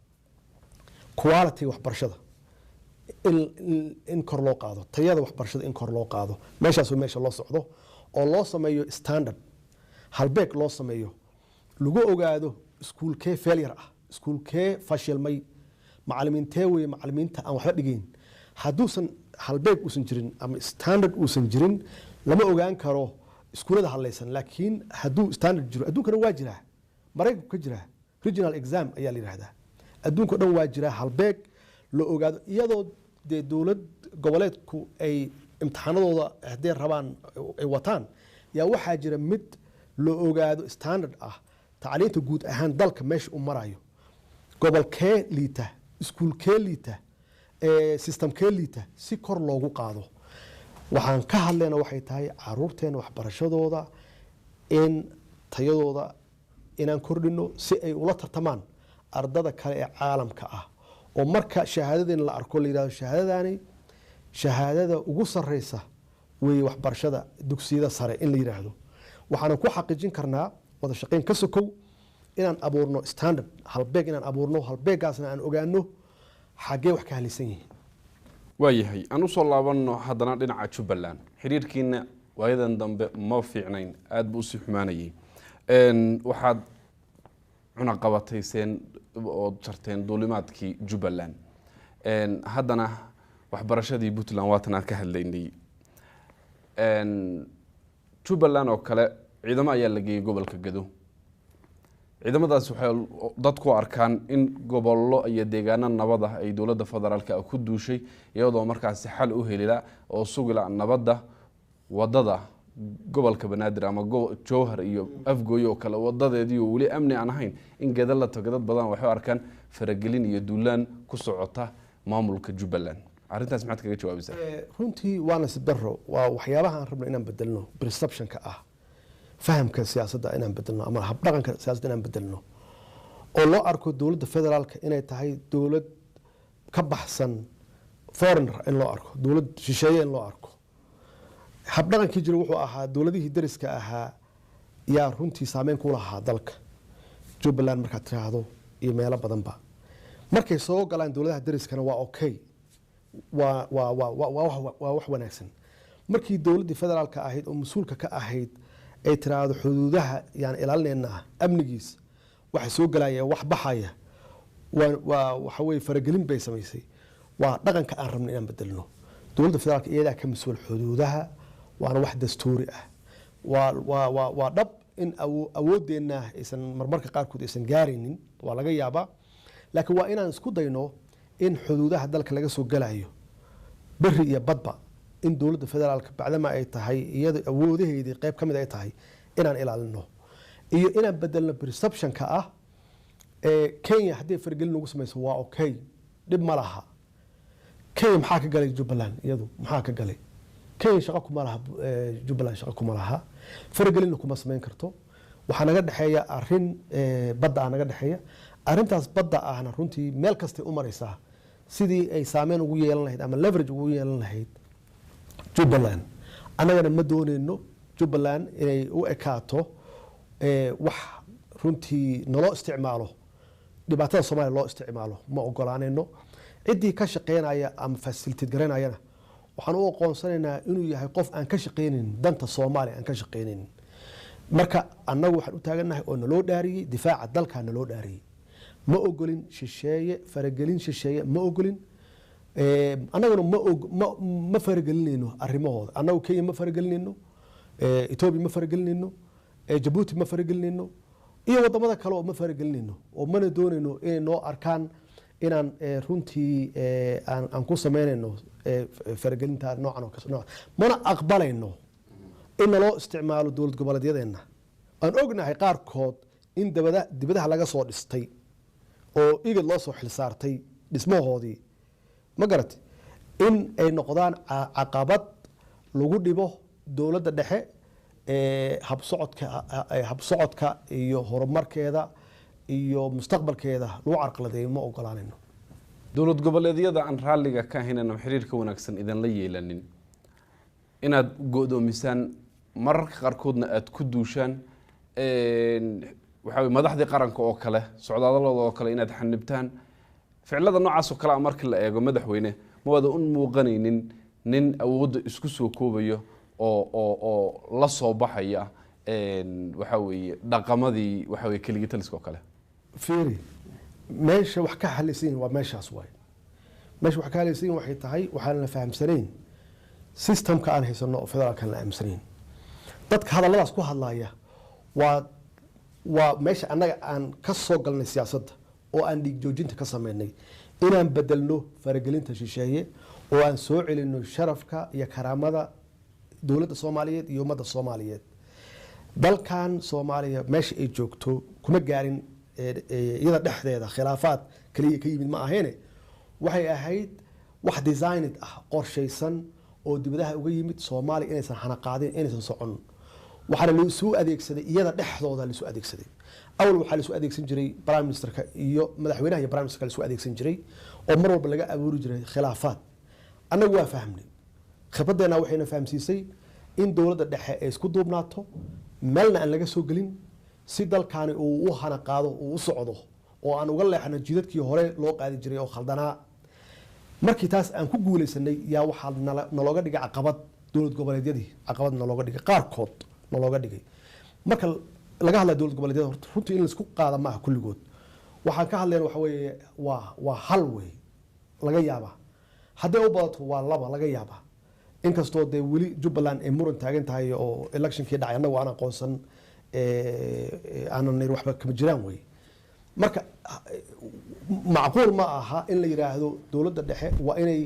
quality waxbarashada in kor loo qaado tayada waxbarashada in kor loo qaado meeshaas oo meesha loo socdo oo loo sameeyo standard halbeeg loo sameeyo lagu ogaado iskuulkee failure ah iskuulkee fashilmay macallimiintee weeye macallimiinta aan waxba dhigayn hadduusan halbeeg uusan jirin ama standard uusan jirin lama ogaan karo iskuulada hadlaysan laakiin hadduu standard jiro adduunkana waa jiraa maraykanku ka jiraa regional exam ayaa la yidhaahdaa adduunka dhan waa jiraa halbeeg la ogaado iyadoo dee dowlad goboleedku ay imtixaanadooda hadday rabaan ay wataan yaa waxaa jira mid la ogaado standard ah tacliinta guud ahaan dalka meesha u marayo gobolkee liita iskuulkee liita systemkee liita si kor loogu qaado waxaan ka hadlayna waxay tahay caruurteena waxbarashadooda in tayadooda inaan kordhino si ay ula tartamaan ardada kale ee caalamka ah oo marka shahaadadeen la arko la yiraahdo shahaadadani shahaadada ugu sareysa way waxbarashada dugsiyada sare in la yiraahdo waxaan ku xaqiijin karnaa wada shaqeyn ka sokow inaan abuurno standard halbeeg inaan abuurno halbeegaasna aan ogaano xagee wax ka halisan yihiin waayahay aan u soo laabano haddana dhinaca Jubbaland xiriirkiina waayadan dambe ma fiicnayn aad buu si xumaanayay waxaad cunaqabatayseen oo jarteen duulimaadkii Jubbaland haddana waxbarashadii Puntland waatan aan ka hadlaynay Jubbaland oo kale ciidamo ayaa la geeyay gobolka Gado ciidamadaas waxay dadku arkaan in gobollo iyo deegaano nabad ah ay dowladda federaalka ku duushay iyadoo markaas xal u helila oo sugila nabadda wadada gobolka Banaadir ama Jowhar iyo Afgooyo oo kale wadadeedii oo wali amni aan ahayn in Gado la tago dad badan waxay arkaan faragelin iyo duulaan ku socota maamulka Jubbaland arrintaas maxaad kaga jawaabaysaa runtii waana sibdaro waa waxyaabaha aan rabno inaan bedelno perceptionka ah fahamka siyaasadda inaan bedelno ama habdhaqanka siyaasadda inaan bedelno oo loo arko dowladda federaalka inay tahay dowlad ka baxsan foreigner in loo arko dowlad shisheeye in loo arko habdhaqankii jira wuxuu ahaa dowladihii dariska ahaa yaa runtii saameyn ku lahaa dalka Jubbaland markaad tiraahdo iyo meelo badanba markay soo galaan dowladaha dariskana waa okay waa wax wanaagsan markii dowladda federaalka ahayd oo mas'uulka ka ahayd ay tiraahdo xuduudaha yani ilaalinayna amnigiis waxa soo galaya wax baxaya waxa way faragelin bay sameysay waa dhaqanka aan rabno inaan bedelno dowladda federaalka iyada ka mas'uul xuduudaha waana wax dastuuri ah waa dhab in awoodeena aysan marmarka qaarkood aysan gaaraynin waa laga yaabaa laakiin waa inaan isku dayno in xuduudaha dalka laga soo galayo bari iyo badba in dowladda federaalka bacdama ay tahay iyada awoodaheedii qayb ka mid ay tahay inaan ilaalino iyo inaan bedelno perceptionka ah Kenya haddii fargelin lagu samayso waa okay dhib ma laha Kenya maxaa ka galay Jubbaland iyadu maxaa ka galay Kenya shaqo kuma laha Jubbaland shaqo kuma laha fargelin kuma samayn karto waxa naga dhaxeeya arin badda naga dhaxeeya arintaas badda ahna runtii meel kasta u maraysaa sidii ay saameyn ugu yeelan lahayd ama leverage ugu yeelan lahayd Jubbaland anagana ma dooneyno Jubbaland inay u ekaato wax runtii nolo isticmaalo dhibaatada Soomaaliya loo isticmaalo ma ogolaanayno cidii ka shaqeynaya ama facilitate garanayana waxaan u aqoonsanaynaa inuu yahay qof aan ka shaqeynin danta Soomaaliya aan ka shaqeynin marka annagu waxaan u taaganahay oo naloo dhaariyay difaaca dalka naloo dhaariyay ma ogolin shisheeye faragelin shisheeye ma ogolin annaguna ma faragelinayno arrimahooda annagu Kenya ma faragelinayno Ethiopia ma faragelinayno Djibouti ma faragelinayno iyo wadamada kale oo ma faragelinayno oo mana doonayno inay noo arkaan inaan runtii aan ku sameynayno faragelinta noocan oo kale mana aqbalayno in loo isticmaalo dowlad goboleedyadeena aan ognahay qaarkood in dibadaha laga soo dhistay oo igad loo soo xil saartay dhismahoodii ma garatay in ay noqdaan caqabad lagu dhibo dowladda dhexe habsocodka iyo horumarkeeda iyo mustaqbalkeeda lagu carqaladeeyo ma ogolaanayno dowlad goboleedyada aan raalliga ka ahaynana xiriirka wanaagsan idan la yeelanin inaad go'doomisaan mararka qaarkoodna aad ku duushaan waxa madaxdii qaranka oo kale socdaaladooda oo kale inaad xanibtaan ficilada noocaas oo kale markii la eego madaxweyne ma wada un muuqanaynin nin awoodda isku soo koobayo oo la soo baxaya waxa weeye dhaqamadii waxa weeye keligii taliska oo kale fiiri meesha wax ka xalisin waa meeshaas waay meesha wax ka xalisin waxay tahay waxaan la fahamsanayn systemka aan haysano oo federaalka la aaminsaneyn dadka hadalladaas ku hadlaya waa meesha annaga aan ka soo galnay siyaasadda oo aan dhiig joojinta ka sameynay inaan bedelno faragelinta shisheeye oo aan soo celino sharafka iyo karaamada dowladda Soomaaliyeed iyo ummadda Soomaaliyeed dalkan Soomaaliya meesha ay joogto kuma gaarin iyada dhexdeeda khilaafaad kaliya ka yimid ma ahayn waxay ahayd wax designed ah qorshaysan oo dibadaha uga yimid Soomaaliya inaysan xana qaadin inaysan socon waxaana loo soo adeegsaday iyada dhexdooda la soo adeegsaday awal waxa la soo adeegsan jiray prime ministerka iyo madaxweynaha iyo prime ministerka la soo adeegsan jiray oo mar walba laga abuuri jiray khilaafaad anagu waa fahmnay khibradeena waxayna fahamsiisay in dowladda dhexe ay isku duubnaato meelna aan laga soo gelin si dalkaani uu u hana qaado uu u socdo oo aan uga leexno jidadkii hore loo qaadi jiray oo khaldanaa markii taas aan ku guuleysanay yaa waxa nalooga dhigay caqabad dowlad goboleedyadii caqabad nalooga dhigay qaarkood nalooga dhigay marka laga hadlayo dowlad goboleedyada runtii in la isku qaada maaha kulligood waxaan ka hadlayna waxa weeye waa hal way laga yaabaa haddii u badato waa laba laga yaabaa inkastoo dee weli Jubbaland ay muran taagan tahay oo electionkii dhacay annagu aan aqoonsan aanan waxba kama jiraan way marka macquul ma aha in la yiraahdo dowladda dhexe waa inay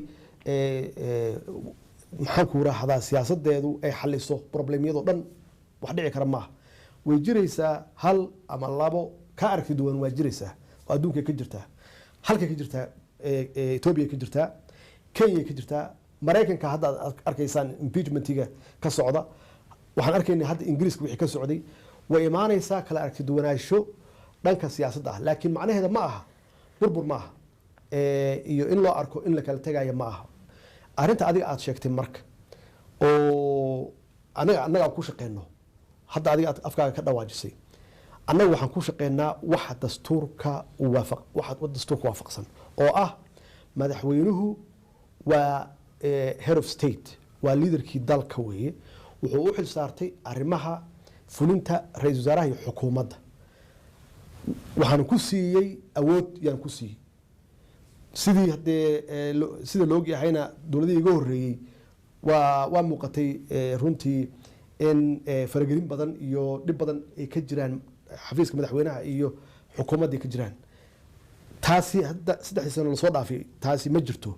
maxaan ku raahdaa siyaasadeedu ay xaliso problemyada dhan wax dhici kara maaha way jiraysaa hal ama labo ka arki duwan waa jiraysaa oo adduunka ka jirtaa halka ka jirtaa Ethiopia ka jirtaa kenya ka jirtaa maraykanka hadda aad arkaysaan impeachmentiga ka socda waxaan arkaynaa hadda ingiriiska wixii ka socday way imaanaysaa kala aragti duwanaansho dhanka siyaasadda ah laakiin macnaheeda ma aha burbur ma aha iyo in loo arko in la kala tagayo ma aha arrinta adiga aad sheegtay marka oo annaga ku shaqeyno hadda adiga aad afkaaga ka dhawaajisay annaga waxaan ku shaqeynaa waxa dastuurka waafaqsan oo ah madaxweynuhu waa head of state waa liidarkii dalka weeye wuxuu u xil saartay arrimaha fulinta ra-iisul wasaaraha iyo xukuumadda waxaan ku siiyey awood yaan ku siiyey sidii haddee sida la ogyahayna dowladihii iga horreeyey waa muuqatay runtii in faragelin badan iyo dhib badan ay ka jiraan xafiiska madaxweynaha iyo xukuumadda ay ka jiraan taasi hadda 3 sano lasoo dhaafay taasi ma jirto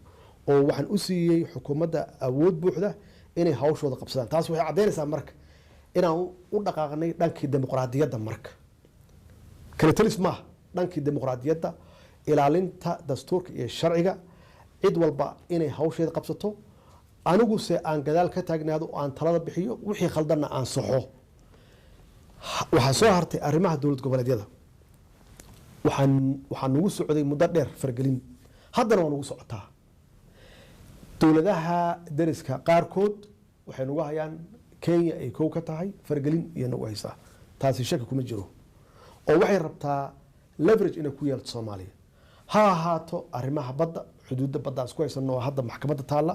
oo waxaan u siiyey xukuumadda awood buuxda inay hawshooda qabsadaan taas waxay caddaynaysaa marka inaan u dhaqaaqnay dhankii dimuqraadiyadda marka kala talis maaha dhankii dimuqraadiyadda ilaalinta dastuurka iyo sharciga cid walba inay hawsheeda qabsato aniguse aan gadaal ka taagnaado aan talada bixiyo wixii khaldanna aan saxo waxaa soo hartay arrimaha dowlad goboleedyada waxaan nagu socday muddo dheer fargelin haddana waa nagu socotaa dowladaha dariska qaarkood waxay nagu hayaan kenya ay kow ka tahay fargelin iyo nagu haysaa taasi shaki kuma jiro oo waxay rabtaa leverage inay ku yeelto soomaaliya ha ahaato arrimaha badda xuduudda badda aan isku haysano oo hadda maxkamadda taalla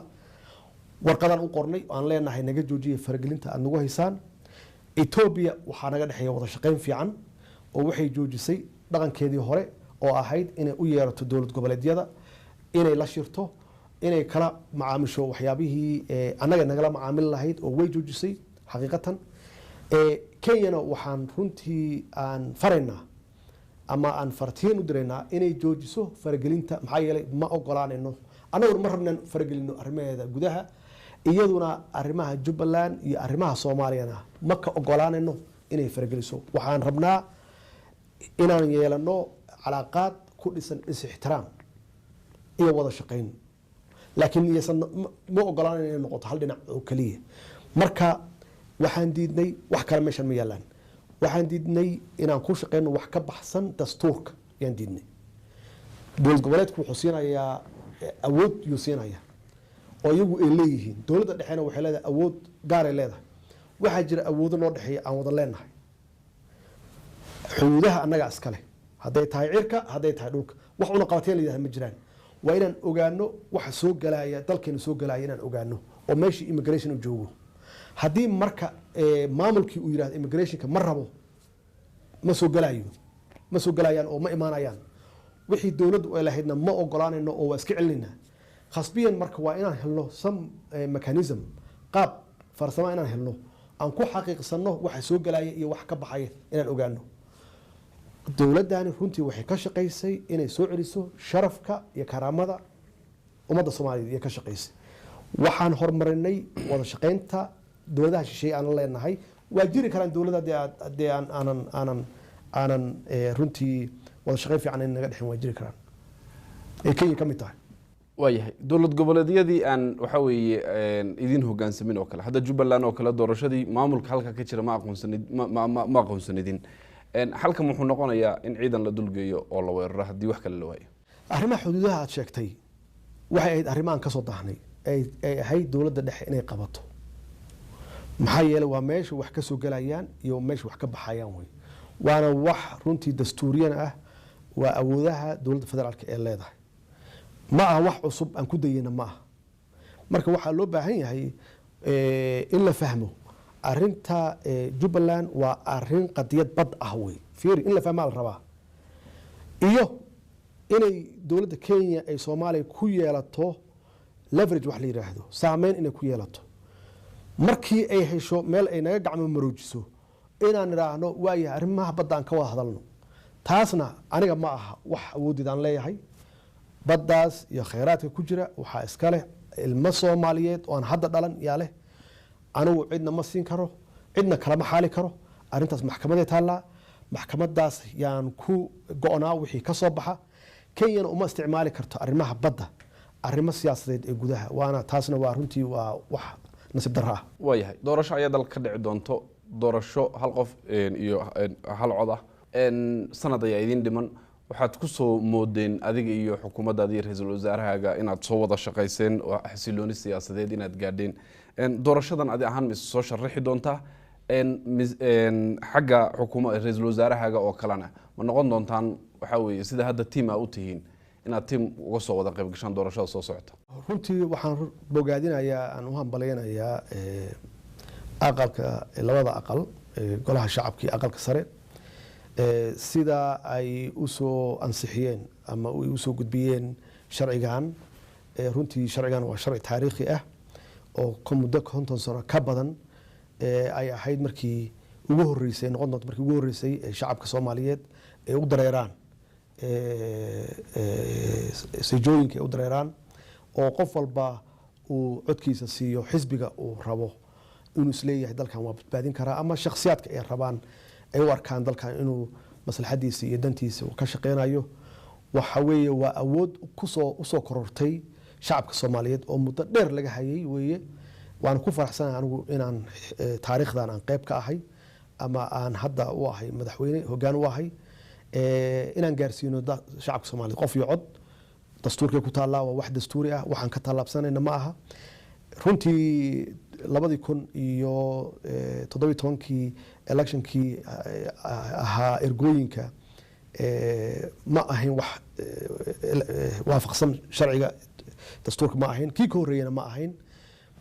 warqadaan u qornay aan leenahay naga joojiya fargelinta aad nagu haysaan etoobiya waxaa naga dhexeeya wada shaqayn fiican oo waxay joojisay dhaqankeedii hore oo ahayd inay u yeerato dowlad goboleedyada inay la shirto inay kala macaamisho waxyaabihii annaga nagala macaamil lahayd oo way joojisay xaqiiqatan kenyana waxaan runtii aan faraynaa ama aan fartiin u diraynaa inay joojiso faragelinta maxaa yeelay ma ogolaanayno annaguna ma rabnaan faragelino arrimaheeda gudaha iyaduna arrimaha jubbaland iyo arrimaha soomaaliyana ma ka ogolaanayno inay farageliso waxaan rabnaa inaan yeelano calaaqaad ku dhisan is-ixtiraam iyo wada shaqayn laakiin iysan ma ogolaanayno inay noqoto hal dhinac oo keliya marka waxaan diidnay wax kale meeshan ma yaalaan waxaan diidnay inaan ku shaqeyno wax ka baxsan dastuurka yaan diidnay dowlad goboleedku wuxuu siinayaa awood yuu siinaya oo iyagu ay leeyihiin dowladda dhexeena waxay leedahay awood gaaray leedahay waxaa jira awoodo noo dhexeeya aan wada leenahay xuduudaha annagaa iskale hadday tahay cirka hadday tahay dhulka wax una qabateen la yidhahda ma jiraan waa inaan ogaano waxa soo galaya dalkeena soo galaya inaan ogaano oo meeshii immigration u joogo haddii marka maamulkii uu yidhahdo immigrationka ma rabo ma soo galayaan oo ma imaanayaan wixii dowladdu ay lahaydna ma ogolaanayno oo waa iska celinaynaa khasbiyan marka waa inaan helno some mechanism qaab farsamo inaan helno aan ku xaqiiqsano waxa soo galaya iyo wax ka baxaya inaan ogaano dowladdani runtii waxay ka shaqaysay inay soo celiso sharafka iyo karaamada ummadda soomaaliyeed iyo ka shaqaysay waxaan horumarinay wada shaqaynta dowladaha shisheeye aan leenahay waa jiri karaan dowladda dee aanan runtii wada shaqayn fiican in naga dhexin waa jiri karaan ay kenya ka mid tahay waayahay dowlad goboleedyadii aan waxa weeye idin hoggaansamin oo kale hadda jubbaland oo kale doorashadii maamulka halka ka jira ma aqoonsanidin halkan wuxuu noqonayaa in ciidan la dulgeeyo oo la weeraro haddii wax kale la waayo arrimaha xuduudaha aad sheegtay waxay ahayd arrimahan ka soo daahnay ay ahayd dowladda dhexe inay qabato maxaa yeelay waa meesha wax ka soo galayaan iyo meesha wax ka baxayaan wey waana wax runtii dastuuriyan ah waa awoodaha dowladda federaalka ee leedahay ma aha wax cusub aan ku dayana ma aha marka waxaa loo baahan yahay in la fahmo arinta jubbaland waa arin qadiyad bad ah wey fiiri in la fahmaa la rabaa iyo inay dowladda kenya ay soomaaliya ku yeelato leverage wax la yidhaahdo saameyn inay ku yeelato markii ay hesho meel ay naga gacmo maroojiso inaan idhaahno waayahay arrimaha badda aan ka wada hadalno taasna aniga ma aha wax awooddeed aan leeyahay baddaas iyo khayraadka ku jira waxaa iska leh ilmo soomaaliyeed oo aan hadda dhalan yaa leh anigu cidna ma siin karo cidna kalama xaali karo arrintaas maxkamaday taallaa maxkamadaas yaan ku go-naa wixii ka soo baxa kenyana uma isticmaali karto arrimaha badda arrimo siyaasadeed ee gudaha waana taasna waa runtii waa wax nasiib darro ah. waayahay doorasho ayaa dalka ka dhici doonto doorasho hal qof iyo hal cod ah sanad ayaa idin dhiman waxaad ku soo moodeen adiga iyo xukuumaddaada iyo ra-iisul wasaarahaaga inaad soo wada shaqayseen oo xasilooni siyaasadeed inaad gaadheen doorashadan adi ahaan mise soo sharaxi doontaa xagga ra-iisul wasaarahaaga oo kalena ma noqon doontaan waxaa weeye sida hadda tiim aa u tihiin inaad tiim uga soo wada qayb gashaan doorashada soo socota? runtii waxaan bogaadinayaa aan u hambalaynayaa aqalka labada aqal golaha shacabka iyo aqalka sare sida ay usoo ansixiyeen ama ay usoo gudbiyeen sharcigan. runtii sharcigan waa sharci taariikhi ah oo ka muddo 50 sano ka badan ay ahayd markii ugu horeysay noqon doonto markii ugu horeysay shacabka Soomaaliyeed ay u dareeraan sijooyinka ay u dareeraan oo qof walba uu codkiisa siiyo xisbiga uu rabo inuu isleeyahay dalkan waa badbaadin karaa ama shakhsiyaadka ay rabaan ay u arkaan dalkan inuu maslaxadiisa iyo dantiisa ka shaqeynayo. waxa weeye waa awood usoo korortay shacabka Soomaaliyeed oo muddo dheer laga hayay weeye. waan ku faraxsanahay anigu inaan taariikhdan aan qayb ka ahay ama aan hadda u ahay madaxweyne hoggaan u ahay inaan gaarsiino shacabka Soomaaliyeed qof iyo cod dastuurka ku taala waa wax dastuuri ah waxaan ka talaabsanayna ma aha. runtii 2017 electionkii ahaa ergooyinka ma ahayn wax waafaqsan sharciga dastuurka ma ahayn kii ka horeeyana ma ahayn.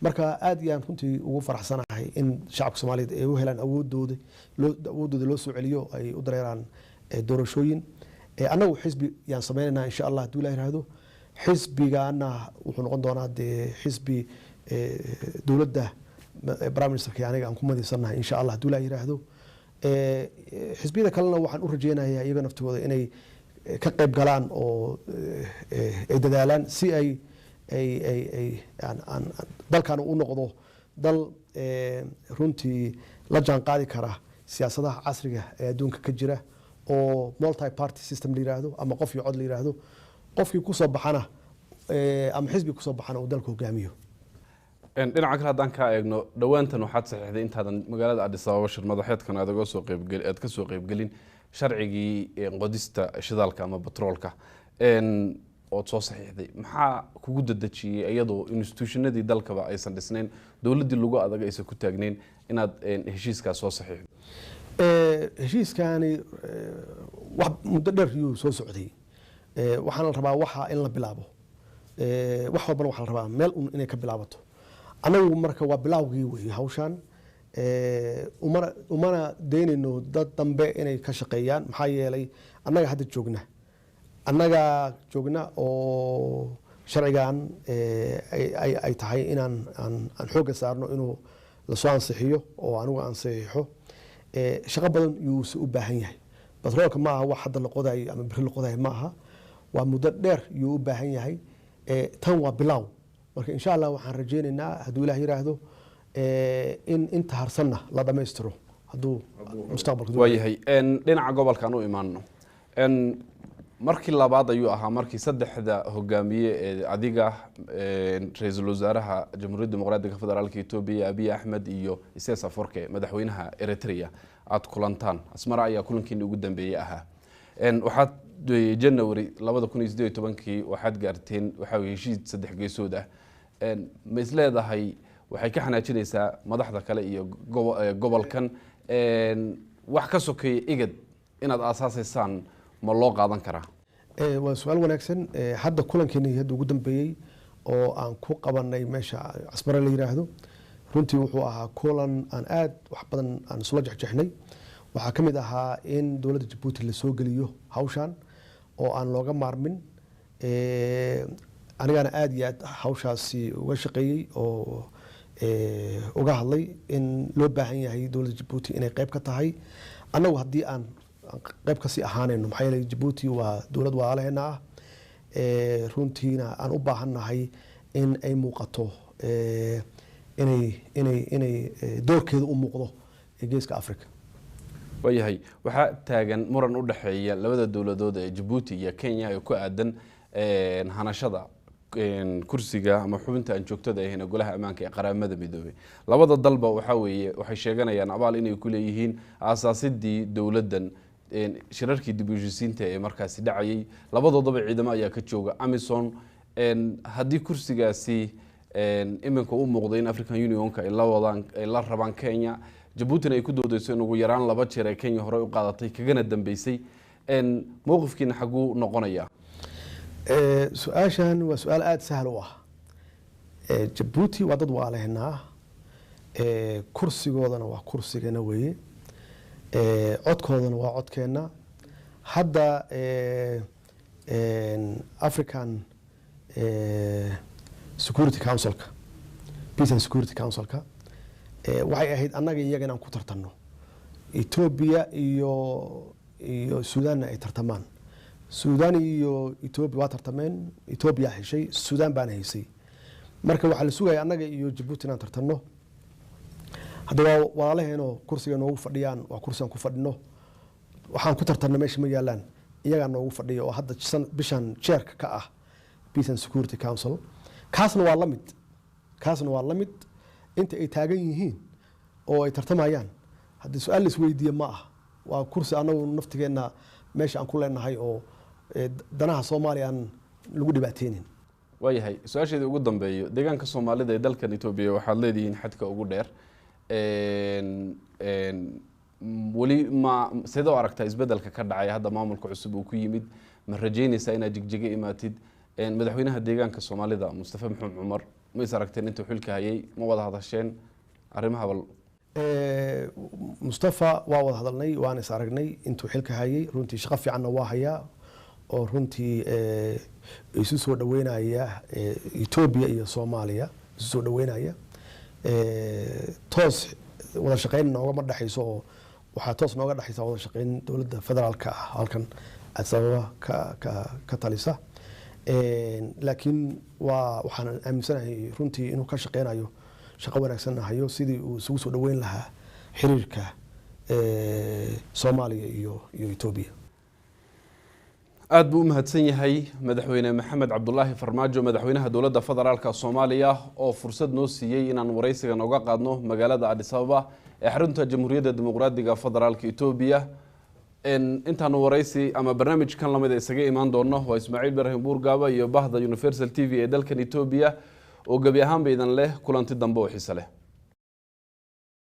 marka aad iyaan runtii ugu faraxsanahay in shacabka Soomaaliyeed ay u helaan awoodooda loo soo celiyo ay u dareeraan doorashooyin. anagu xisbi yaan sameynaa insha Allah haddii la yiraahdo xisbigana wuxuu noqon doonaa xisbi dowladda prime minister aniga aan ku madiisanahay insha Allah haddii la yiraahdo. xisbiyada kalena waxaan u rajeynayaa iyaga naftooda inay ka qayb galaan oo ay dadaalaan si ay dalkan u noqdo dal runtii la jaan qaadi kara siyaasadaha casriga ee adduunka ka jira oo multi party system la yiraahdo ama qof iyo cod la yiraahdo qofkii ku soo baxana ama xisbi ku soo baxana uu dalka hogaamiyo. dhinaca kale haddaan ka eegno dhawaantan waxaad saxiixday intaadan magaalada Addis Ababa shir madaxeedkan aad ka soo qaybgelin sharcigii qodista shidaalka ama batroolka ood soo saxiixday maxaa kugu dadajiyey iyadoo institutionadii dalkaba aysan dhisnayn dowladdii lagu adag aysan ku taagnayn inaad heshiiskaas soo saxiixdo? heshiiskani wax muddo dheer yuu soo socday. waxaan la rabaa waxa in la bilaabo wax walbana waxaa la rabaa meel inay ka bilaabato. anagu marka waa bilaawgii weeye hawshan umana daynayno dad dambe inay ka shaqeeyaan maxaa yeelay annaga hadda annaga joogna oo sharcigan ay tahay inaan xoogga saarno inuu lasoo ansixiyo oo anigu aan saxiixo. shaqo badan yuu u baahan yahay. batroolka ma aha wax hadda la qodayo ama biri la qodayo ma aha waa muddo dheer yuu u baahan yahay. tan waa bilaaw marka insha Allah waxaan rajeynaynaa hadduu Ilaahay yiraahdo in inta harsanna la dhameystiro hadduu mustaqbalka waayahay. dhinaca gobolkan u imaanno markii labaad ayuu ahaa markii saddexda hogaamiye ee adiga ra-iisul wasaaraha jamhuuriyadda dimuqraadiga federaalka Itoobiya Abiy Ahmed iyo Isaas Afwerki madaxweynaha Eritrea aad kulantaan. Asmara ayaa kulankiina ugu dambeeyay ahaa. waxaad January 2018 waxaad gaarteen waxa heshiis saddex geesood ah. ma isleedahay waxay ka xanaajinaysaa madaxda kale iyo gobolkan wax ka sokeeyay igad inaad aasaasaysan ma loo qaadan karaa? waa su'aal wanaagsan. hadda kulankeena hadda ugu dambeeyay oo aan ku qabanay meesha Asmara la yiraahdo runtii wuxuu ahaa kulan aan aad wax badan aan isla jexjeexnay. waxaa ka mid ahaa in dowladda Djibouti la soo geliyo hawshan oo aan looga maarmin. anigana aad iyo aad hawshaasi uga shaqeeyay oo uga hadlay in loo baahan yahay dowladda Djibouti inay qayb ka tahay. anagu haddii aan qayb ka sii ahaanayno maxaa yeelay Djibouti waa dowlad walaalaheena ah runtiina aan u baahannahay in ay muuqato inay doorkeeda u muuqdo geeska Afrika. waayahay waxaa taagan muran u dhaxeeya labada dowladood ee Djibouti iyo Kenya ee ku aadan hanashada kursiga ama xubinta aan joogtada ahayn golaha ammaanka ee qaramada midoobay labada dalba waxay sheeganayaan abaal inay ku leeyihiin aasaasidii dowladdan shirarkii dib u heshiisiinta ee markaasi dhacayay labadoodaba ciidamo ayaa ka jooga Amazon haddii kursigaasi iminka u muuqday in African Unionka ay la rabaan Kenya Djibouti ay ku doodayso in ugu yaraan 2 jeer ay Kenya hore u qaadatay kagana dambeysay mowqifkiina xaguu noqonaya su-aashan waa su-aal aada sahal u ah Djibouti waa dad waalehnaa kursigoodana waa kursigeena weeye codkoodana waa codkeena hadda African Security Councilka Peace and Security Councilka waxay ahayd annaga iyaga inaan ku tartanno Ethiopia iyo Sudan ay tartamaan Sudan iyo Ethiopia waa tartameen Ethiopia heshay Sudan baan haysay marka waxa la sugaya annaga iyo Djibouti inaan tartanno hadda walaalaheeno kursiga noogu fadhiyaan waa kursigan ku fadhino waxaan ku tartanno meesha ma yaalaan iyaga noogu fadhiyo oo hadda bishan chairka ka ah Peace and Security Council kaasna waa la mid inta ay taagan yihiin oo ay tartamayaan haddii su-aal la isweydiiyo ma ah waa kursi anagu naftigeena meesha aan ku leenahay oo danaha Soomaaliya aan lagu dhibaateenin waayahay su-aasheedii ugu dambeeyo deegaanka Soomaalida ee dalkan Itoobiya waxaad leedihiin xadka ugu dheer wali ma sidoo aragtaa isbedelka ka dhacay hadda maamulka cusub uu ku yimid ma rajaynaysaa inaad jigjiga imaatid madaxweynaha deegaanka Soomaalida Mustafa Maxamed Cumar ma is aragteen intuu xilka hayay ma wada hadasheen arrimaha bal Mustafa waa wada hadalnay waan is aragnay intuu xilka hayay runtii shaqo fiicanna waa hayaa oo runtii isu soo dhaweynaya Ethiopia iyo Soomaaliya isu soo dhaweynaya toos wada shaqeyn nooga dhaxayso oo waxa toos nooga dhaxaysa wada shaqeyn dawladda federaalka ah halkan asaba ka talisa laakiin waxaan aaminsanahay runtii inuu ka shaqeynayo shaqo wanaagsan hayo sidii uu isugu soo dhaweyn lahaa xiriirka Soomaaliya iyo Ethiopia aad buu mahadsan yahay madaxweyne Maxamed Cabdullaahi Farmaajo madaxweynaha dawladda federaalka Soomaaliya oo fursad noo siiyay inaan wareysiga nooga qaadno magaalada Addis Ababa ee xarunta Jamhuuriyadda Dimuqraadiga Federaalka Itoobiya intaan wareysi ama barnaamijkan lamid isaga imaan doono waa Ismaaciil Ibrahim Buurgaaba iyo bahda Universal TV ee dalkan Itoobiya oo gabi ahaan baydan leh kulanti dambe oo xiiso leh